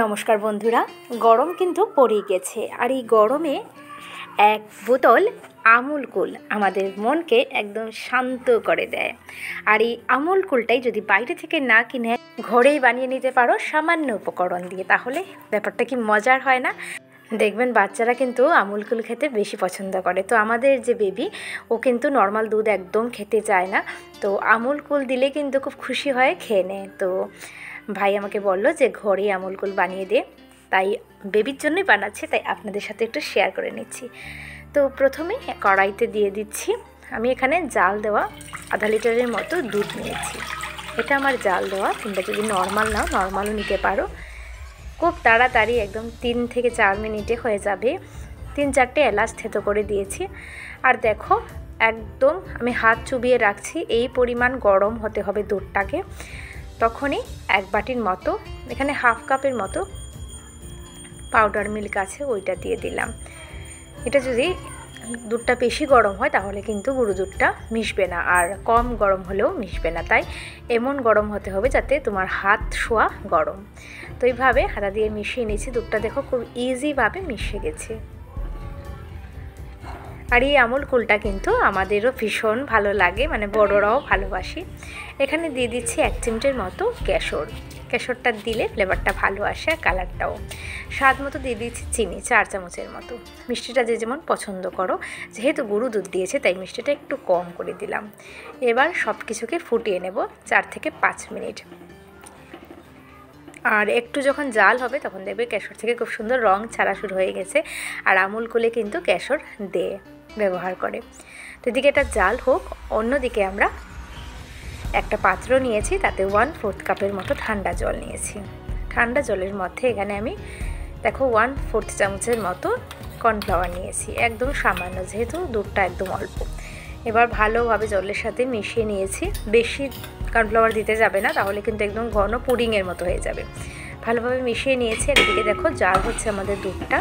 নমস্কার বন্ধুরা, গরম কিন্তু পড়েই গেছে। আর এই গরমে এক বোতল আমুল কুল আমাদের মনকে একদম শান্ত করে দেয়। আর এই আমুল কুলটাই যদি বাইরে থেকে না কিনে ঘরেই বানিয়ে নিতে পারো সামান্য উপকরণ দিয়ে, তাহলে ব্যাপারটা কি মজার হয় না? দেখবেন বাচ্চারা কিন্তু আমুল কুল খেতে বেশি পছন্দ করে। তো আমাদের যে বেবি, ও কিন্তু নর্মাল দুধ একদম খেতে চায় না, তো আমুল কুল দিলে কিন্তু খুব খুশি হয়ে খেয়ে নেয়। তো ভাই আমাকে বলল যে ঘরেই আমুল কুল বানিয়ে দে, তাই বেবির জন্যই বানাচ্ছি, তাই আপনাদের সাথে একটু শেয়ার করে নিচ্ছি। তো প্রথমে কড়াইতে দিয়ে দিচ্ছি, আমি এখানে জাল দেওয়া আধা লিটারের মতো দুধ নিয়েছি। এটা আমার জাল দেওয়া, তোমরা যদি নর্মাল নাও নর্মালও নিতে পারো। খুব তাড়াতাড়ি একদম 3 থেকে 4 মিনিটে হয়ে যাবে। 3-4টে এলাচ থেতো করে দিয়েছি। আর দেখো একদম আমি হাত চুবিয়ে রাখছি, এই পরিমাণ গরম হতে হবে দুধটাকে। তখনই 1 বাটির মতো, এখানে হাফ কাপের মতো পাউডার মিল্ক আছে, ওইটা দিয়ে দিলাম। এটা যদি দুধটা বেশি গরম হয় তাহলে কিন্তু গুঁড়ো দুধটা মিশবে না, আর কম গরম হলেও মিশবে না। তাই এমন গরম হতে হবে যাতে তোমার হাত ছোঁয়া গরম। তো এইভাবে হাতা দিয়ে মিশিয়ে নিয়েছি। দুধটা দেখো খুব ইজিভাবে মিশে গেছে। আর এই আমুল কুলটা কিন্তু আমাদেরও ভীষণ ভালো লাগে, মানে বড়রাও ভালোবাসি। এখানে দিয়ে দিচ্ছি 1 চিমটের মতো কেশর। কেশরটা দিলে ফ্লেভারটা ভালো আসে, আর কালারটাও। স্বাদ মতো দিয়ে দিচ্ছি চিনি 4 চামচের মতো। মিষ্টিটা যে যেমন পছন্দ করো, যেহেতু গুঁড়ো দুধ দিয়েছে তাই মিষ্টিটা একটু কম করে দিলাম। এবার সব কিছুকে ফুটিয়ে নেব 4 থেকে 5 মিনিট। আর একটু যখন জাল হবে তখন দেখবে কেশর থেকে খুব সুন্দর রং ছাড়া শুরু হয়ে গেছে। আর আমুল কুলে কিন্তু কেশর ব্যবহার করে। তো এদিকে এটা জাল হোক, অন্যদিকে আমরা একটা পাত্র নিয়েছি, তাতে 1/4 কাপের মতো ঠান্ডা জল নিয়েছি। ঠান্ডা জলের মধ্যে এখানে আমি দেখো 1/4 চামচের মতো কর্নফ্লাওয়ার নিয়েছি, একদম সামান্য, যেহেতু দুধটা একদম অল্প। এবার ভালোভাবে জলের সাথে মিশিয়ে নিয়েছি। বেশি কর্নফ্লাওয়ার দিতে যাবে না, তাহলে কিন্তু একদম ঘন পুডিংয়ের মতো হয়ে যাবে। ভালোভাবে মিশিয়ে নিয়েছি। আর এদিকে দেখো জাল হচ্ছে আমাদের দুধটা।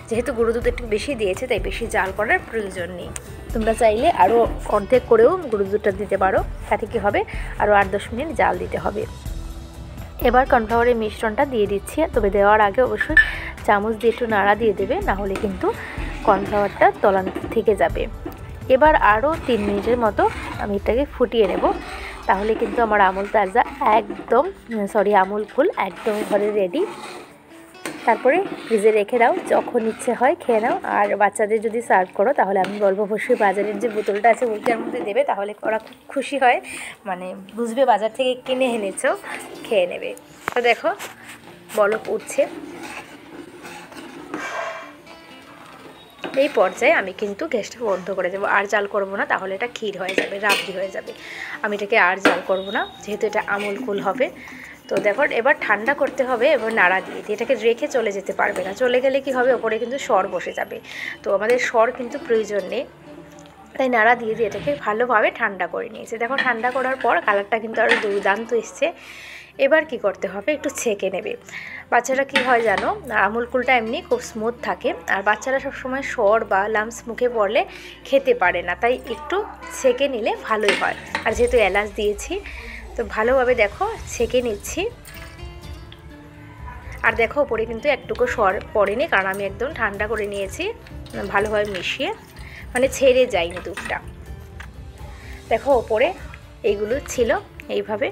যেহেতু গুঁড়ো দুধ একটু বেশি দিয়েছে তাই বেশি জাল করার প্রয়োজন নেই। তোমরা চাইলে আরও অর্ধেক করেও গুঁড়ো দুধটা দিতে পারো, তাতে কী হবে আরও 8-10 মিনিট জাল দিতে হবে। এবার কর্নফ্লাওয়ারের মিশ্রণটা দিয়ে দিচ্ছি, তবে দেওয়ার আগে অবশ্যই চামচ দিয়ে একটু নাড়া দিয়ে দেবে, নাহলে কিন্তু কর্নফ্লাওয়ারটা তলানি থেকে যাবে। এবার আরও 3 মিনিটের মতো আমি এটাকে ফুটিয়ে নেব, তাহলে কিন্তু আমার আমুল কুল একদম ঘরে রেডি। তারপরে ফ্রিজে রেখে দাও, যখন ইচ্ছে হয় খেয়ে নাও। আর বাচ্চাদের যদি সার্ভ করো তাহলে আমি বলবো অবশ্যই বাজারের যে বোতলটা আছে ওইটার মধ্যে দেবে, তাহলে ওরা খুব খুশি হয়, মানে বুঝবে বাজার থেকে কিনে এনেছো, খেয়ে নেবে। তো দেখো বলক উঠছে। এই পর্যায়ে আমি কিন্তু গ্যাসটা বন্ধ করে দেবো, আর জাল করবো না, তাহলে এটা ক্ষীর হয়ে যাবে, রাবড়ি হয়ে যাবে। আমি এটাকে আর জাল করবো না, যেহেতু এটা আমুল কুল হবে। তো দেখো এবার ঠান্ডা করতে হবে। এবার নাড়া দিয়ে এটাকে রেখে চলে যেতে পারবে না, চলে গেলে কি হবে, ওপরে কিন্তু সর বসে যাবে। তো আমাদের সর কিন্তু প্রয়োজন নেই, তাই নাড়া দিয়ে এটাকে ভালোভাবে ঠান্ডা করে নিয়েছে। দেখো ঠান্ডা করার পর কালারটা কিন্তু আরও দুর্দান্ত এসছে। এবার কি করতে হবে, একটু ছেঁকে নেবে। বাচ্চারা কি হয় জানো, আমুল কুলটা এমনি খুব স্মুথ থাকে, আর বাচ্চারা সবসময় সর বা লামস মুখে পড়লে খেতে পারে না, তাই একটু ছেঁকে নিলে ভালোই হয়। আর যেহেতু এলাচ দিয়েছি, তো ভালোভাবে দেখো ছেঁকে নিচ্ছি। আর দেখো ওপরে কিন্তু একটুকু সর পড়েনি, কারণ আমি একদম ঠান্ডা করে নিয়েছি, ভালোভাবে মিশিয়ে, মানে ছেড়ে যায়নি দুধটা। দেখো ওপরে এইগুলো ছিল এইভাবে।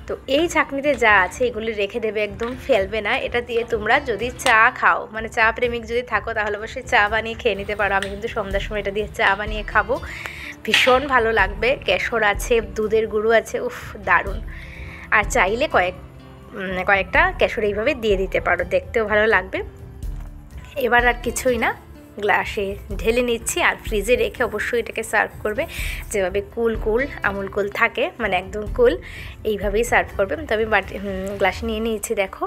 তো এই ছাঁকনিতে যা আছে এগুলি রেখে দেবে, একদম ফেলবে না। এটা দিয়ে তোমরা যদি চা খাও, মানে চা প্রেমিক যদি থাকো, তাহলে অবশ্যই চা বানিয়ে খেয়ে নিতে পারো। আমি কিন্তু সন্ধ্যার সময় এটা দিয়ে চা বানিয়ে খাবো, ভীষণ ভালো লাগবে। কেশর আছে, দুধের গুঁড়ো আছে, উফ দারুণ। আর চাইলে কয়েকটা কেশর এইভাবে দিয়ে দিতে পারো, দেখতেও ভালো লাগবে। এবার আর কিছুই না, গ্লাসে ঢেলে নিচ্ছি, আর ফ্রিজে রেখে অবশ্যই এটাকে সার্ভ করবে যেভাবে কুল আমুল কুল থাকে, মানে একদম কুল, এইভাবেই সার্ভ করবে। তো আমি গ্লাসে নিয়ে নিয়েছি দেখো।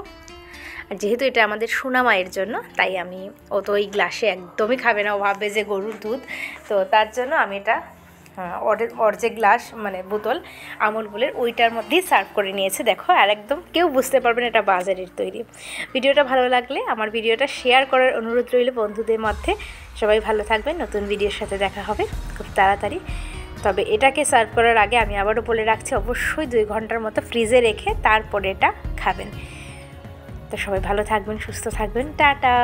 আর যেহেতু এটা আমাদের সোনা মায়ের জন্য, তাই আমি তো ওই গ্লাসে একদমই খাবে না, ও ভাববে যে গরুর দুধ, তো তার জন্য আমি এটা ওর যে গ্লাস, মানে বোতল আমুল কুলের, ওইটার মধ্যেই সার্ভ করে নিয়েছে দেখো। আর একদম কেউ বুঝতে পারবে না এটা বাজারের তৈরি। ভিডিওটা ভালো লাগলে আমার ভিডিওটা শেয়ার করার অনুরোধ রইল বন্ধুদের মধ্যে। সবাই ভালো থাকবেন, নতুন ভিডিওর সাথে দেখা হবে খুব তাড়াতাড়ি। তবে এটাকে সার্ভ করার আগে আমি আবারও বলে রাখছি, অবশ্যই 2 ঘন্টার মতো ফ্রিজে রেখে তারপরে এটা খাবেন। তো সবাই ভালো থাকবেন, সুস্থ থাকবেন, টাটা।